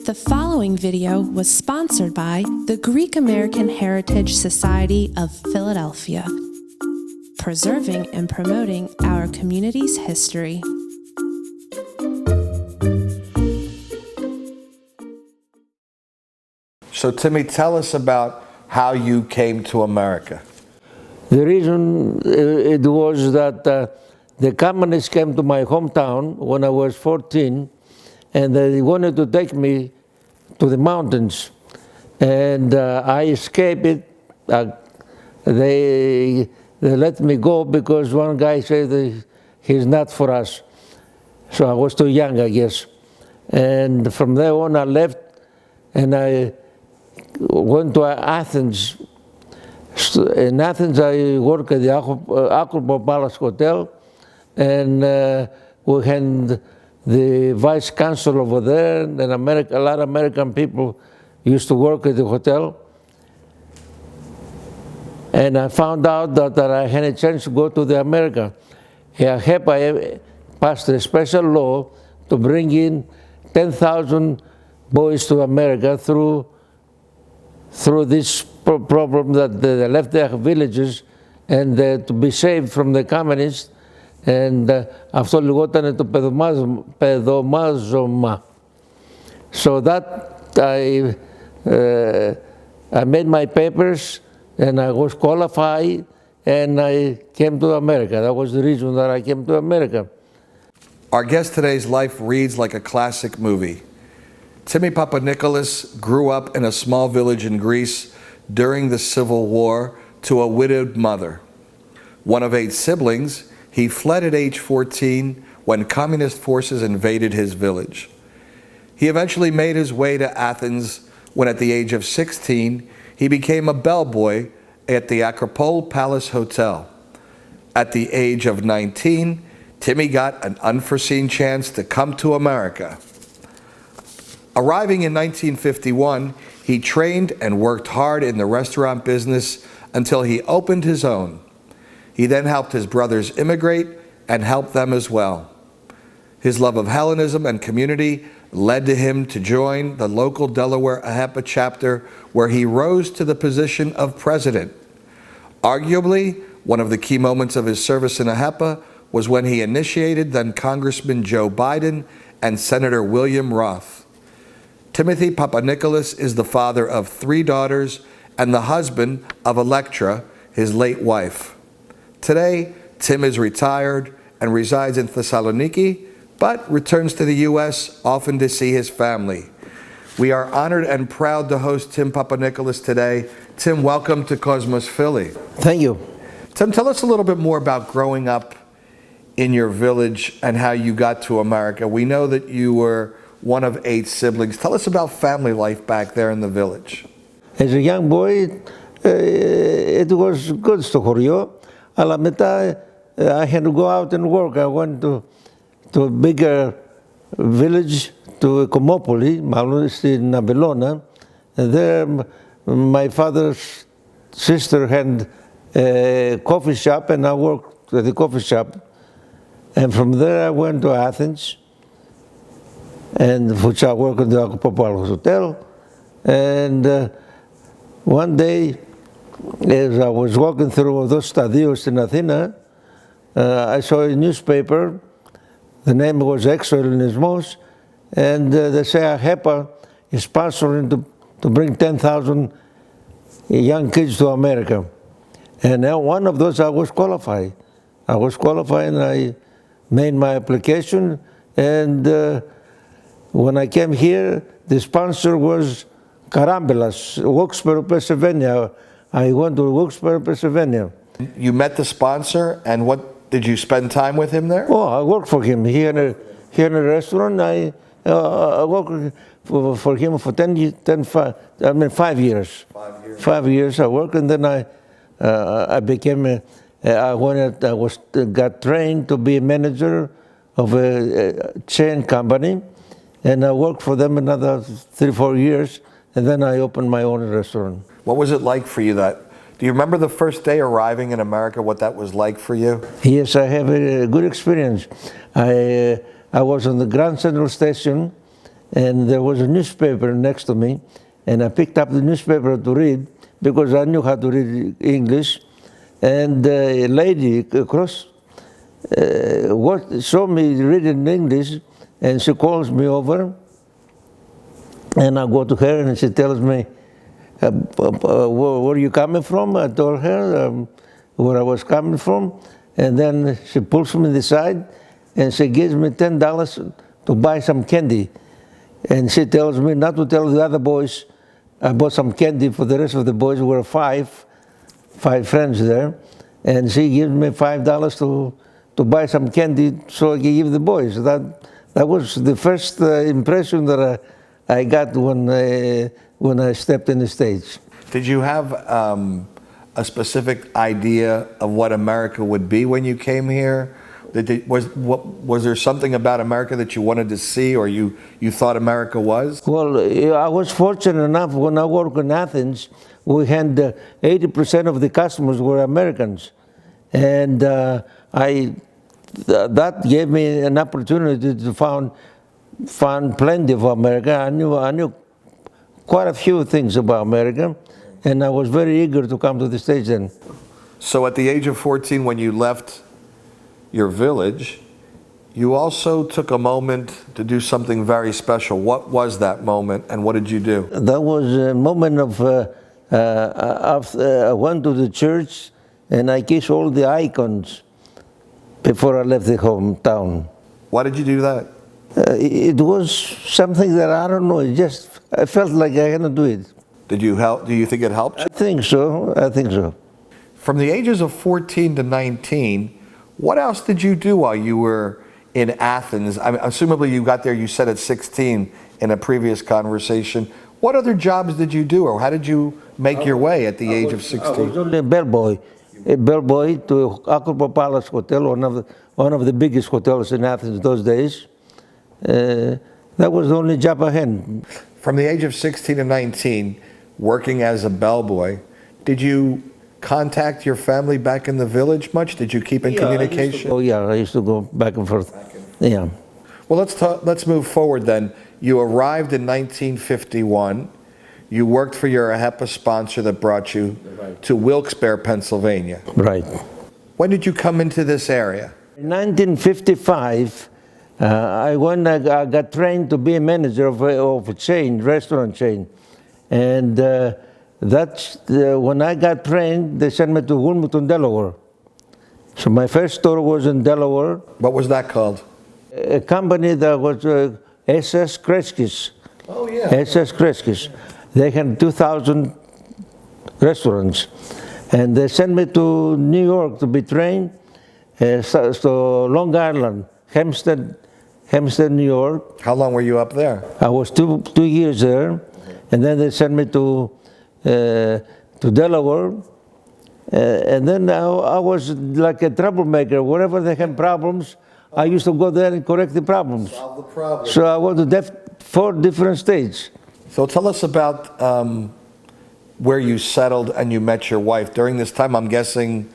The following video was sponsored by the Greek American Heritage Society of Philadelphia, preserving and promoting our community's history. So Timmy, tell us about how you came to America. The reason it was that the communists came to my hometown when I was 14, and they wanted to take me to the mountains. And I escaped it. They let me go because one guy said that he's not for us. So I was too young, I guess. And from there on, I left, and I went to Athens. In Athens, I worked at the Acropolis Palace Hotel, and we had the vice consul over there, and a lot of American people used to work at the hotel. And I found out that I had a chance to go to the America. HEPA passed a special law to bring in 10,000 boys to America through this problem that they left their villages and to be saved from the communists. And αυτό λεγόταν το παιδομάζωμα. So that I made my papers and I was qualified and I came to America. That was the reason that I came to America. Our guest today's life reads like a classic movie. Timmy Papanicolas grew up in a small village in Greece during the Civil War to a widowed mother. One of 8 siblings, he fled at age 14 when communist forces invaded his village. He eventually made his way to Athens when at the age of 16, he became a bellboy at the Acropolis Palace Hotel. At the age of 19, Timmy got an unforeseen chance to come to America. Arriving in 1951, he trained and worked hard in the restaurant business until he opened his own. He then helped his brothers immigrate and helped them as well. His love of Hellenism and community led to him to join the local Delaware HEPA chapter, where he rose to the position of president. Arguably, one of the key moments of his service in HEPA was when he initiated then Congressman Joe Biden and Senator William Roth. Timothy Papanicolas is the father of 3 daughters and the husband of Electra, his late wife. Today, Tim is retired and resides in Thessaloniki, but returns to the U.S. often to see his family. We are honored and proud to host Tim Papanicolas today. Tim, welcome to Cosmos Philly. Thank you. Tim, tell us a little bit more about growing up in your village and how you got to America. We know that you were one of 8 siblings. Tell us about family life back there in the village. As a young boy, it was good στο χωριό, αλλά μετά I had to go out and work. I went to a bigger village, to Κομμόπολη, μάλλον στην Αμπελώνα. And there my father's sister had a coffee shop and I worked at the coffee shop. And from there I went to Athens, and which I worked at the Acropolis Hotel. And one day, as I was walking through those stadios in Athena, I saw a newspaper. The name was Exo-Ellinismos, and they say HEPA is sponsoring to bring 10,000 young kids to America. And now one of those I was qualified. And I made my application, and when I came here, the sponsor was Karambelas, Wilkes-Barre, Pennsylvania. I went to Wilkes-Barre, Pennsylvania. You met the sponsor, and what did you spend time with him there? Oh, I worked for him here in a restaurant. I worked for him for 5 years. 5 years. 5 years I worked, and then I became got trained to be a manager of a chain company, and I worked for them another 3-4 years, and then I opened my own restaurant. What was it like for you do you remember the first day arriving in America, what that was like for you? Yes, I have a good experience. I was on the Grand Central Station, and there was a newspaper next to me, and I picked up the newspaper to read because I knew how to read English, and a lady across saw me reading English, and she calls me over, and I go to her, and she tells me, where are you coming from? I told her where I was coming from, and then she pulls me aside, and she gives me $10 to buy some candy. And she tells me not to tell the other boys I bought some candy for the rest of the boys. We were five friends there, and she gives me $5 to buy some candy so I can give the boys. That was the first impression that I got when I stepped in the stage. Did you have a specific idea of what America would be when you came here? Was there something about America that you wanted to see, or you thought America was? Well, I was fortunate enough when I worked in Athens, we had 80% of the customers were Americans, and that gave me an opportunity to find plenty of America. I knew quite a few things about America, and I was very eager to come to the States then. So at the age of 14, when you left your village, you also took a moment to do something very special. What was that moment, and what did you do? That was a moment of I went to the church and I kissed all the icons before I left the hometown. Why did you do that? It was something that I don't know. I felt like I had to do it. Did you help? Do you think it helped? I think so. From the ages of 14 to 19, what else did you do while you were in Athens? I mean, assumably you got there, you said at 16 in a previous conversation. What other jobs did you do, or how did you make your way at the age of 16? I was only a bellboy to Acropolis Hotel, one of the biggest hotels in Athens those days. That was the only job I had. From the age of 16 to 19, working as a bellboy, did you contact your family back in the village much? Did you keep in communication? I used to go back and forth. Yeah. Well, let's move forward then. You arrived in 1951. You worked for your HEPA sponsor that brought you to Wilkes-Barre, Pennsylvania. Right. When did you come into this area? In 1955, I got trained to be a manager of a restaurant chain. And when I got trained, they sent me to Wilmington, Delaware. So my first store was in Delaware. What was that called? A company that was SS Kretschkes. Oh, yeah. SS Kretschkes. They had 2,000 restaurants. And they sent me to New York to be trained. So Long Island, Hempstead, New York. How long were you up there? I was two years there. And then they sent me to Delaware, and then I was like a troublemaker. Wherever they had problems, I used to go there and correct the problems. Solve the problem. So I went to 4 different states. So tell us about where you settled and you met your wife. During this time, I'm guessing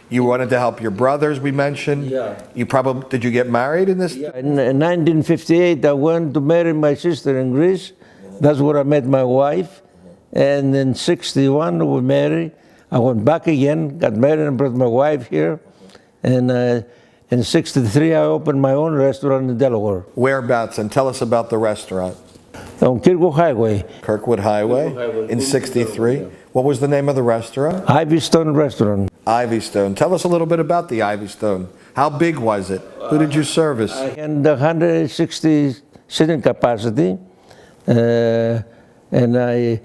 you wanted to help your brothers, we mentioned. Yeah. Did you get married in this? Yeah. In 1958, I went to marry my sister in Greece. That's where I met my wife. And in 61, we married. I went back again, got married, and brought my wife here. And in 63, I opened my own restaurant in Delaware. Whereabouts? And tell us about the restaurant. On Kirkwood Highway. Kirkwood Highway in 63. What was the name of the restaurant? Ivy Stone Restaurant. Ivy Stone. Tell us a little bit about the Ivy Stone. How big was it? Who did you service? I had 160 sitting capacity. And I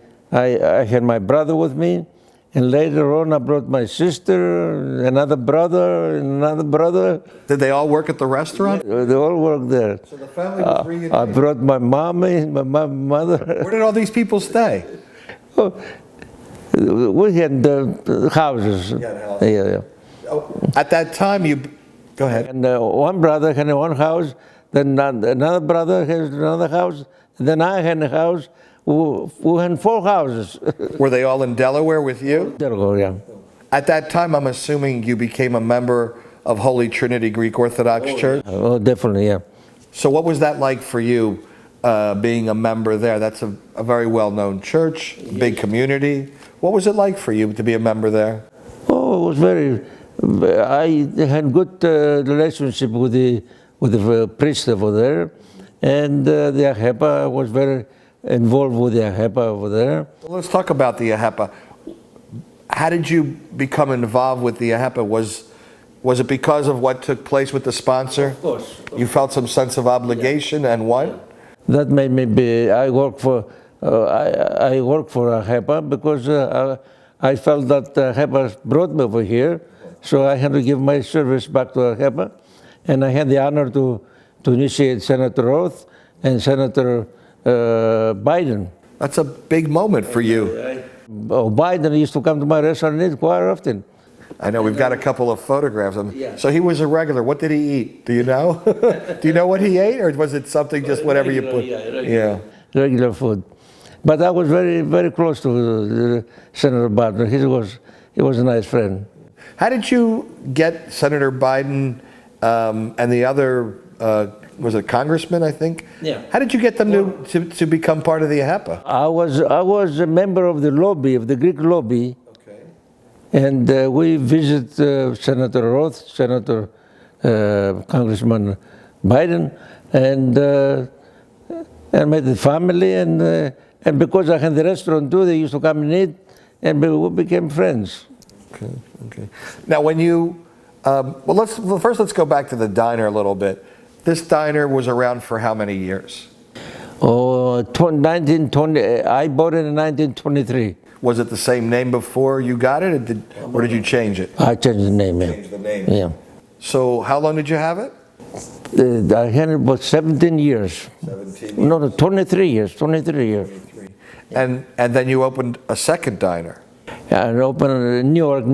had my brother with me, and later on I brought my sister, another brother, and another brother. Did they all work at the restaurant? They all worked there. So the family was reunited. I brought my mommy, my mother. Where did all these people stay? We had houses. Yeah. At that time, go ahead. And one brother had one house, then another brother has another house, and then I had a house. We had 4 houses. Were they all in Delaware with you? Delaware, yeah. At that time, I'm assuming you became a member of Holy Trinity Greek Orthodox Church? Oh, definitely, yeah. So what was that like for you, being a member there. That's a very well-known church, big community. What was it like for you to be a member there? Oh, it was very. I had good relationship with the priest over there, and the AHEPA. I was very involved with the AHEPA over there. Well, let's talk about the AHEPA. How did you become involved with the AHEPA? Was it because of what took place with the sponsor? Of course. You felt some sense of obligation, and what? That made me be. I work for AHEPA because I felt that AHEPA brought me over here, so I had to give my service back to AHEPA, and I had the honor to initiate Senator Roth and Senator Biden. That's a big moment for you. Biden used to come to my restaurant and eat quite often. I know, we've got a couple of photographs of him. So he was a regular. What did he eat? Do you know? Do you know what he ate, or was it something just whatever you put? Regular food. But I was very, very close to Senator Biden. He was a nice friend. How did you get Senator Biden and the other, was it congressman, I think? Yeah. How did you get them to become part of the AHEPA? I was a member of the lobby, of the Greek lobby. Okay. And we visit Senator Roth, Senator Congressman Biden, and met the family. And because I had the restaurant too, they used to come and eat, and we became friends. Okay. Now, when you, first let's go back to the diner a little bit. This diner was around for how many years? Oh, 1920. I bought it in 1923. Was it the same name before you got it, or did you change it? I changed the name. Yeah. Changed the name. Yeah. So how long did you have it? I had it about 17 years. 17 years. No, 23 years. 23 years. 23. And then you opened a second diner. Yeah, I opened in New York,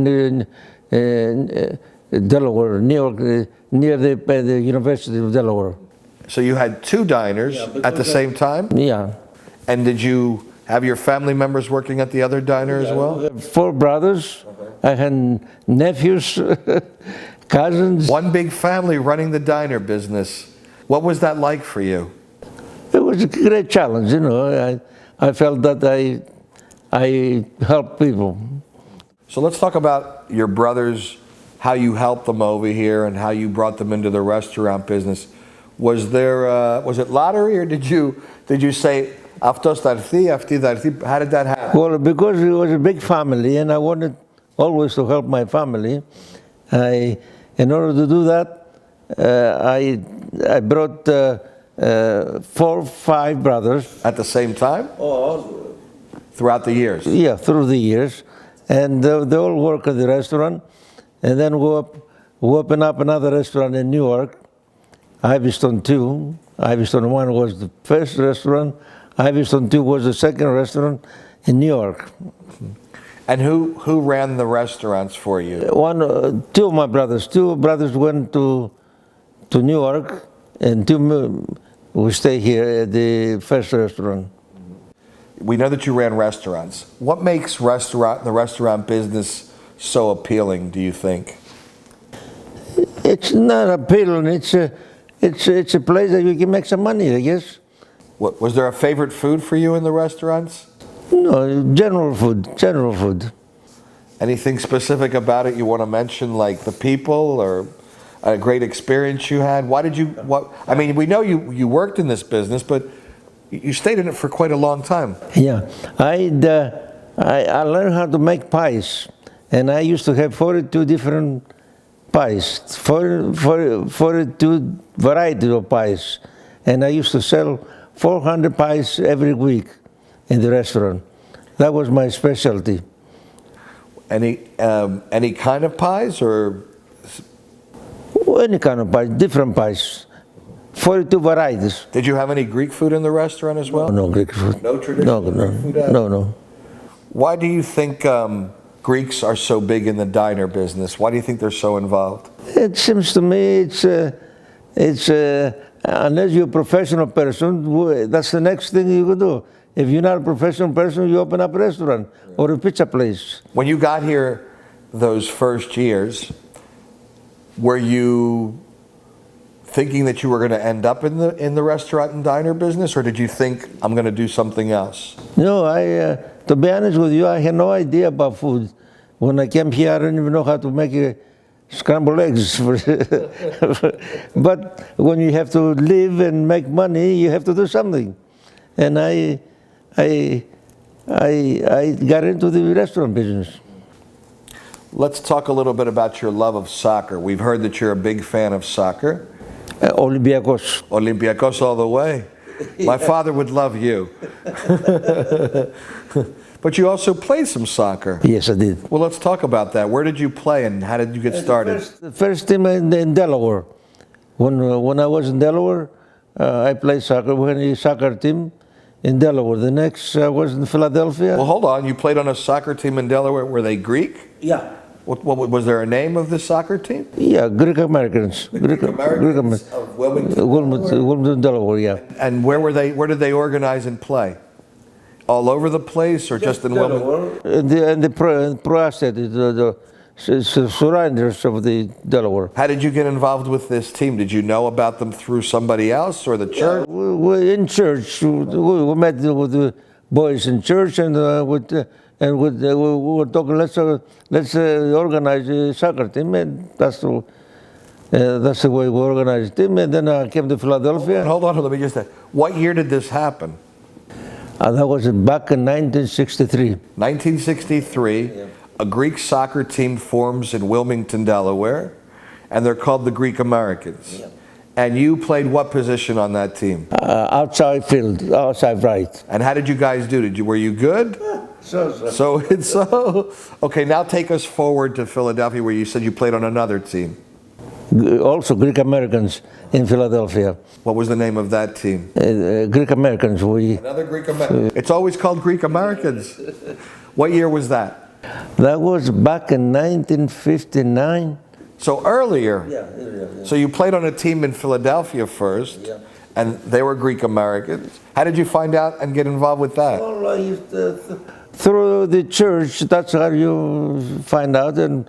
Delaware, New York, near the University of Delaware. So you had two diners at the same time? Yeah. And did you have your family members working at the other diner as well? 4 brothers. I had nephews, cousins. One big family running the diner business. What was that like for you? It was a great challenge, you know. I felt that I helped people. So let's talk about your brothers, how you helped them over here and how you brought them into the restaurant business. Was it lottery, or did you say, Aftos tarthi, afti tarthi? How did that happen? Well, because it was a big family and I wanted always to help my family, in order to do that, I brought 4, 5 brothers. At the same time? Throughout the years? Yeah, through the years. And they all work at the restaurant. And then we opened up another restaurant in New York, Ivystone 2. Ivystone 1 was the first restaurant. Ivystone 2 was the second restaurant in New York. And who ran the restaurants for you? 2 of my brothers. 2 brothers went to New York, and 2 we stay here at the first restaurant. We know that you ran restaurants. What makes the restaurant business so appealing, do you think? It's not appealing. It's a place that you can make some money, I guess. Was there a favorite food for you in the restaurants? No, general food. Anything specific about it you want to mention, like the people or a great experience you had? I mean, we know you worked in this business, but you stayed in it for quite a long time. Yeah, I learned how to make pies, and I used to have 42 different pies, 42 varieties of pies, and I used to sell 400 pies every week in the restaurant. That was my specialty. Any kind of pies, or? Any kind of pies, different pies. 42 varieties. Did you have any Greek food in the restaurant as well? No Greek food. No traditional Greek food? No. Why do you think Greeks are so big in the diner business? Why do you think they're so involved? It seems to me it's unless you're a professional person, that's the next thing you can do. If you're not a professional person, you open up a restaurant or a pizza place. When you got here those first years, were you thinking that you were going to end up in the restaurant and diner business, or did you think I'm going to do something else? No, to be honest with you, I had no idea about food. When I came here, I didn't even know how to make scrambled eggs. But when you have to live and make money, you have to do something. And I got into the restaurant business. Let's talk a little bit about your love of soccer. We've heard that you're a big fan of soccer. Olympiacos. Olympiacos all the way. My father would love you. But you also played some soccer. Yes, I did. Well, let's talk about that. Where did you play and how did you get started? The first team in Delaware. When I was in Delaware, I played soccer with a soccer team in Delaware. The next was in Philadelphia. Well, hold on. You played on a soccer team in Delaware. Were they Greek? Yeah. What was there a name of this soccer team? Yeah, Greek Americans. Greek Americans of Wilmington, Delaware, yeah. And where were they? Where did they organize and play? All over the place, or just in Wilmington? And the pro asset, the surroundings of the Delaware. How did you get involved with this team? Did you know about them through somebody else or the church? We in church. We met with the boys in church, and we were talking. Let's organize a soccer team, and that's the way we organized the team. And then I came to Philadelphia. Hold on, let me just say, what year did this happen? That was back in 1963. 1963, a Greek soccer team forms in Wilmington, Delaware, and they're called the Greek Americans. Yeah. And you played what position on that team? Outside field, outside right. And how did you guys do? Were you good? So. Okay, now take us forward to Philadelphia, where you said you played on another team. Also Greek Americans in Philadelphia. What was the name of that team? Greek Americans. Another Greek American. It's always called Greek Americans. What year was that? That was back in 1959. So earlier. Yeah. So you played on a team in Philadelphia first, and they were Greek Americans. How did you find out and get involved with that? Well, through the church. That's how you find out. And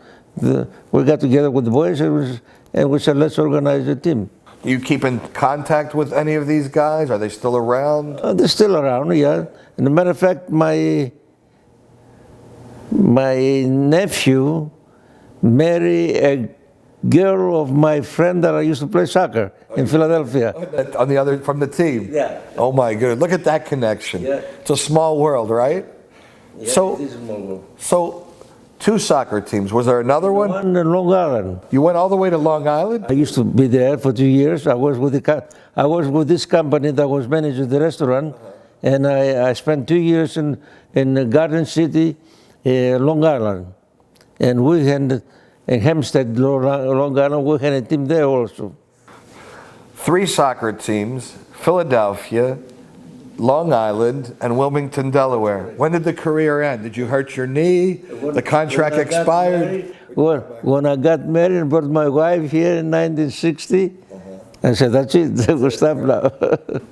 we got together with the boys, and we said, let's organize a team. Do you keep in contact with any of these guys? Are they still around? They're still around, yeah. And as a matter of fact, my nephew married a girl of my friend that I used to play soccer in Philadelphia. On the other, from the team? Yeah. Oh my goodness, look at that connection. Yeah. It's a small world, right? Yeah, so, it is a small world. So, two soccer teams. Was there another one? One in Long Island. You went all the way to Long Island? I used to be there for 2 years. I was with this company that was managing the restaurant, and I spent 2 years in Garden City, Long Island, and we had in Hempstead, Long Island. We had a team there also. 3 soccer teams: Philadelphia, Long Island, and Wilmington, Delaware. When did the career end? Did you hurt your knee? The contract expired? When I got married and brought my wife here in 1960, I said, that's it, we'll stop now.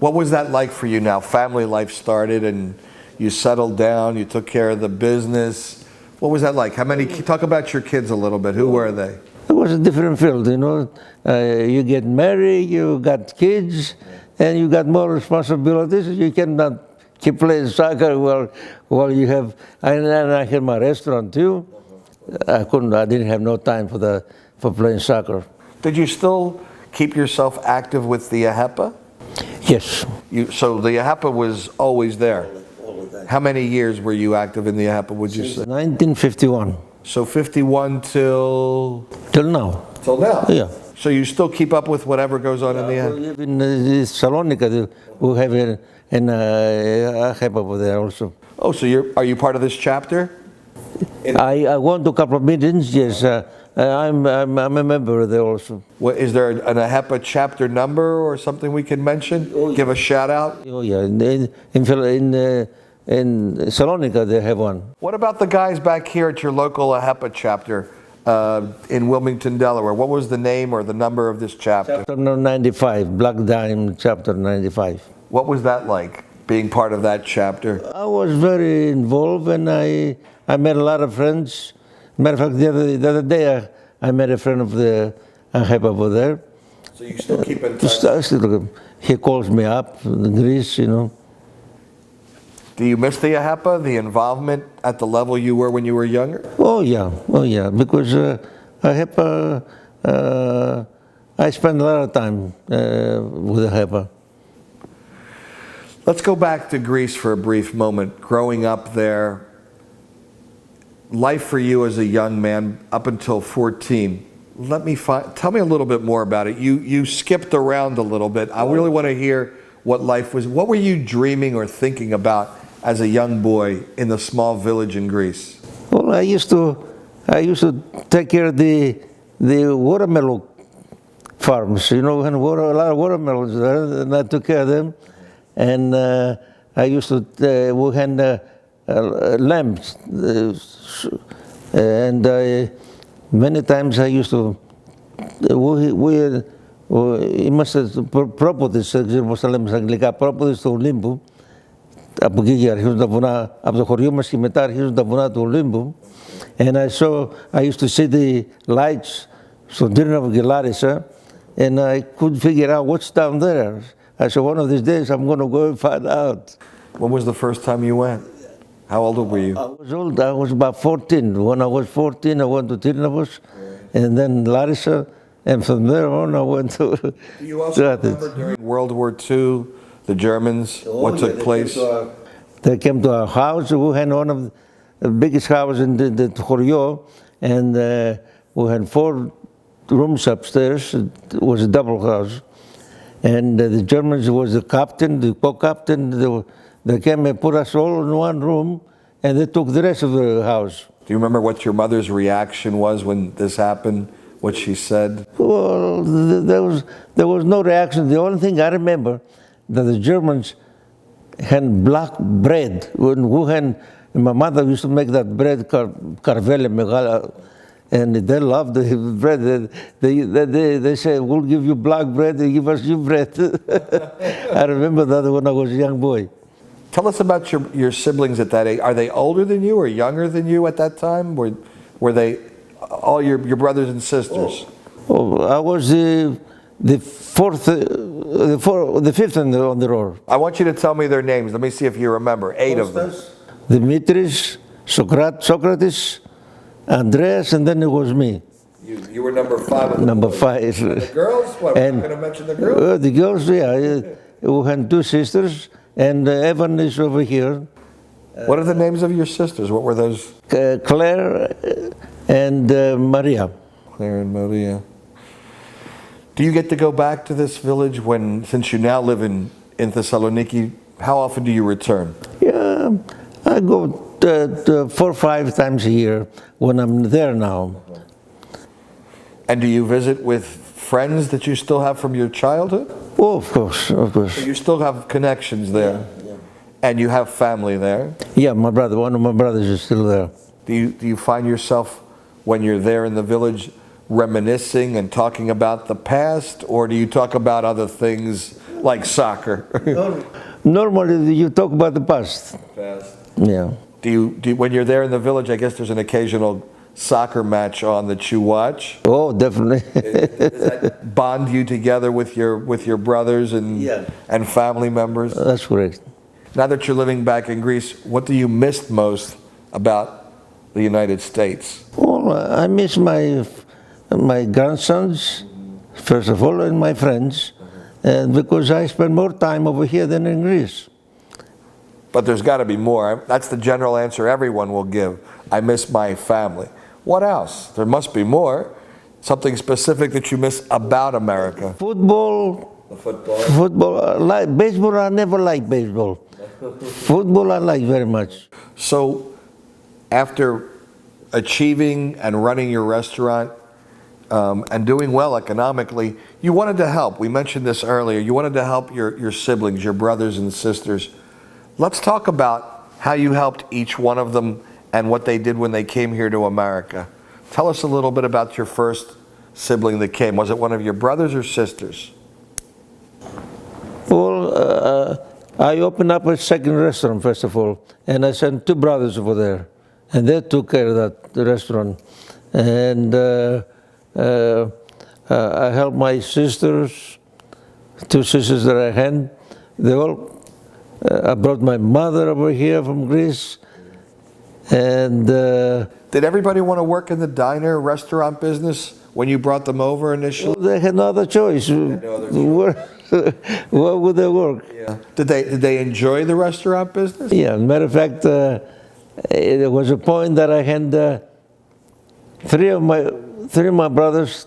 What was that like for you now? Family life started and you settled down, you took care of the business. What was that like? Talk about your kids a little bit. Who were they? It was a different field, you know. You get married, you got kids, and you got more responsibilities. You cannot keep playing soccer while you have. And I had my restaurant too. I didn't have no time for playing soccer. Did you still keep yourself active with the AHEPA? Yes. So the AHEPA was always there. How many years were you active in the AHEPA? Would you say? 1951. So 51 till now. Till now. Yeah. So you still keep up with whatever goes on in the AHEPA? We live in Salonika. We have an AHEPA over there also. Oh, so are you part of this chapter? I went to a couple of meetings. Yes, I'm a member there also. Is there an AHEPA chapter number or something we can mention? Oh, yeah. Give a shout out. Oh yeah, in Salonika they have one. What about the guys back here at your local AHEPA chapter in Wilmington, Delaware? What was the name or the number of this chapter? Chapter 95, Black Dime, Chapter 95. What was that like, being part of that chapter? I was very involved, and I met a lot of friends. Matter of fact, the other day I met a friend of the AHEPA over there. So you still keep in touch? He calls me up in Greece, you know. Do you miss the AHEPA, the involvement at the level you were when you were younger? Oh yeah, because I spend a lot of time with AHEPA. Let's go back to Greece for a brief moment. Growing up there, life for you as a young man up until 14. Tell me a little bit more about it. You skipped around a little bit. I really want to hear what life was. What were you dreaming or thinking about as a young boy in the small village in Greece? Well, I used to take care of the watermelon farms. You know, and a lot of watermelons there, and I took care of them. And I used to we had lamps, and many times I used to είμαστε πρόποδες, δεν ξέρω πώς τα λέμε στα αγγλικά, πρόποδες του Ολύμπου. Από εκεί και αρχίζουν τα βουνά, από το χωριό μας και μετά αρχίζουν τα βουνά του Ολύμπου. And I used to see the lights στον Τύρναβο και Λάρισα, and I couldn't figure out what's down there. I said, one of these days I'm going to go and find out. When was the first time you went? How old were you? I was old. I was about 14. When I was 14, I went to Tyrnavos, and then Larissa, and from there on I went to... Do you also remember during World War II, the Germans, what took place? They came to our house. We had one of the biggest houses in the Choryo, and we had 4 rooms upstairs. It was a double house. And the Germans was the captain, the co-captain. They came and put us all in one room, and they took the rest of the house. Do you remember what your mother's reaction was when this happened? What she said? Well, there was no reaction. The only thing I remember that the Germans had black bread. My mother used to make that bread, carvele megala, and they loved the bread. They said, "We'll give you black bread, they give us your bread." I remember that when I was a young boy. Tell us about your siblings at that age. Are they older than you or younger than you at that time? Were they all your brothers and sisters? Oh, I was the fifth on the row. I want you to tell me their names. Let me see if you remember. 8 of them. Dimitris, Socrates, Andreas, and then it was me. You were number 5 of the Number boys. 5. And the girls? What, we're not going to mention the girls? The girls, yeah. We had 2 sisters, and Evan is over here. What are the names of your sisters? What were those? Claire and Maria. Claire and Maria. Do you get to go back to this village since you now live in Thessaloniki? How often do you return? Yeah, I go 4 or 5 times a year when I'm there now. And do you visit with friends that you still have from your childhood? Oh, of course. So you still have connections there, and you have family there. Yeah, one of my brothers is still there. Do you find yourself, when you're there in the village, reminiscing and talking about the past, or do you talk about other things like soccer? Normally, you talk about the past. Past. Yeah. Do you, when you're there in the village, I guess there's an occasional soccer match on that you watch? Oh, definitely. Does that bond you together with your brothers and family members? That's correct. Now that you're living back in Greece, what do you miss most about the United States? Well, I miss my grandsons, first of all, and my friends, because I spend more time over here than in Greece. But there's got to be more. That's the general answer everyone will give. I miss my family. What else? There must be more. Something specific that you miss about America. Football. The football. Football. Baseball, I never liked baseball. Football, I like very much. So, after achieving and running your restaurant and doing well economically, you wanted to help. We mentioned this earlier. You wanted to help your siblings, your brothers and sisters. Let's talk about how you helped each one of them and what they did when they came here to America. Tell us a little bit about your first sibling that came. Was it one of your brothers or sisters? Well, I opened up a second restaurant, first of all, and I sent 2 brothers over there, and they took care of that restaurant. And I helped my sisters, two sisters that I had. They all. I brought my mother over here from Greece, and Did everybody want to work in the diner restaurant business when you brought them over initially? they had no other choice. Where would they work? Yeah. Did they enjoy the restaurant business? Yeah, as a matter of fact, there was a point that I had four of my brothers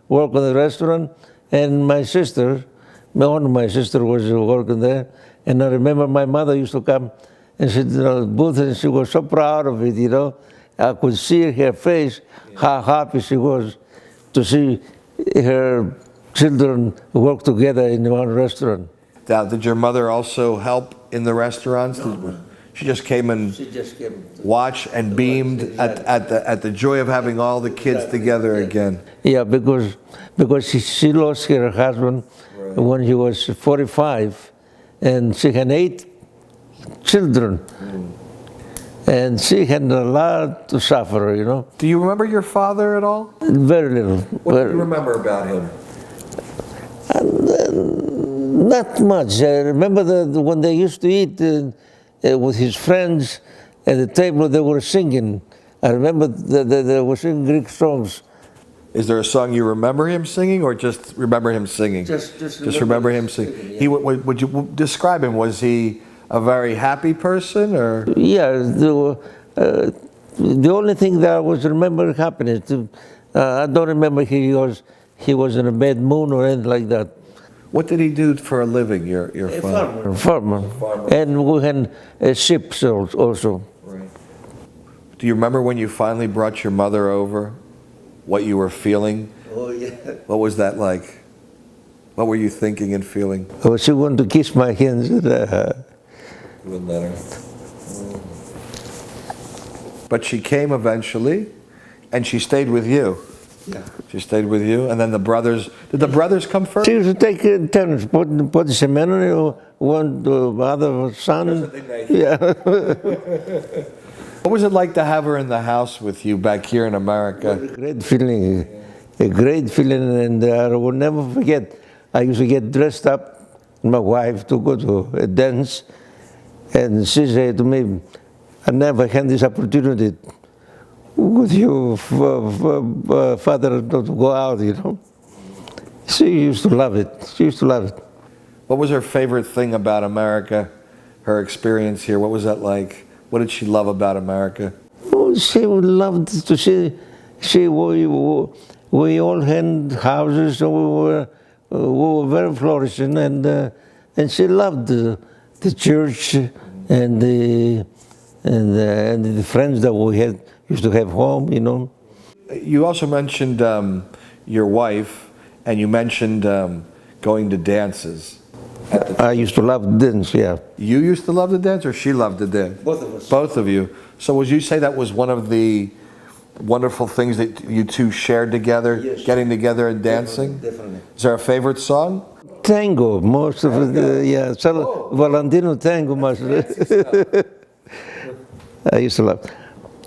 work in the restaurant, and my sister, one of my sister was working there. And I remember my mother used to come and sit in the booth, and she was so proud of it, you know. I could see her face, how happy she was to see her children work together in one restaurant. Now, did your mother also help in the restaurants? She just came and watched and beamed at the joy of having all the kids together again. Yeah, because she lost her husband when he was 45, and she had 8 children, and she had a lot to suffer, you know. Do you remember your father at all? Very little. What do you remember about him? Not much. I remember when they used to eat with his friends at the table, they were singing. I remember they were singing Greek songs. Is there a song you remember him singing, or just remember him singing? Just remember him singing. He would you describe him? Was he a very happy person, or? Yeah, the only thing that I was remembering happiness. I don't remember he was in a bad mood or anything like that. What did he do for a living, your father? Farmer. And we had ships also. Right. Do you remember when you finally brought your mother over? What you were feeling? Oh, yeah. What was that like? What were you thinking and feeling? Oh, she wanted to kiss my hands. You wouldn't let her. But she came eventually, and she stayed with you. Yeah. She stayed with you, and then the brothers. Did the brothers come first? She used to take turns, put the cement, one the other son. Yeah. What was it like to have her in the house with you back here in America? A great feeling, and I will never forget. I used to get dressed up, my wife, to go to a dance, and she said to me, "I never had this opportunity with you, father, not to go out, you know." She used to love it. She used to love it. What was her favorite thing about America? Her experience here. What was that like? What did she love about America? Oh, she loved to see. We all had houses, so we were very flourishing, and she loved the church and the friends that we used to have home, you know. You also mentioned your wife, and you mentioned going to dances. I used to love dance, yeah. You used to love to dance, or she loved to dance? Both of us. Both of you. So would you say that was one of the wonderful things that you two shared together, yes, getting together and dancing? Definitely. Is there a favorite song? Tango, most of it, yeah. Valentino tango, most of it. I used to love.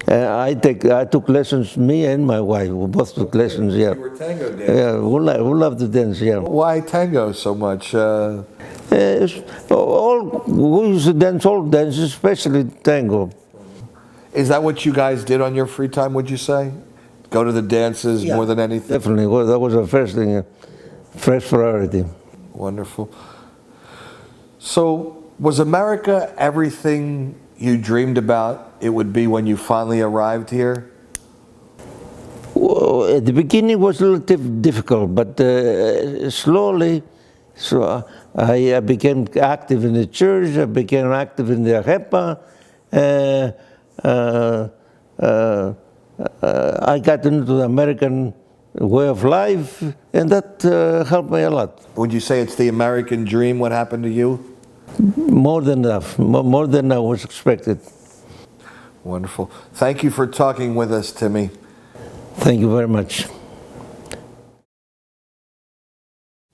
I took lessons. Me and my wife, we both took lessons. Yeah. You were tango dancing. Yeah, we love to dance. Yeah. Why tango so much? We used to dance all dances, especially tango. Is that what you guys did on your free time? Would you say, go to the dances more than anything? Definitely, well, that was the first thing, first priority. Wonderful. So, was America everything you dreamed about it would be when you finally arrived here? Well, at the beginning it was a little difficult, but slowly, so I became active in the church, I became active in the AREPA, I got into the American way of life, and that helped me a lot. Would you say it's the American dream, what happened to you? More than enough, more than I was expected. Wonderful. Thank you for talking with us, Timmy. Thank you very much.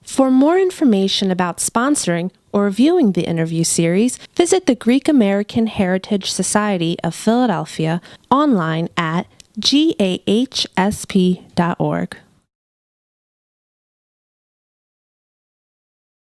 For more information about sponsoring or viewing the interview series, visit the Greek American Heritage Society of Philadelphia online at GAHSP.org.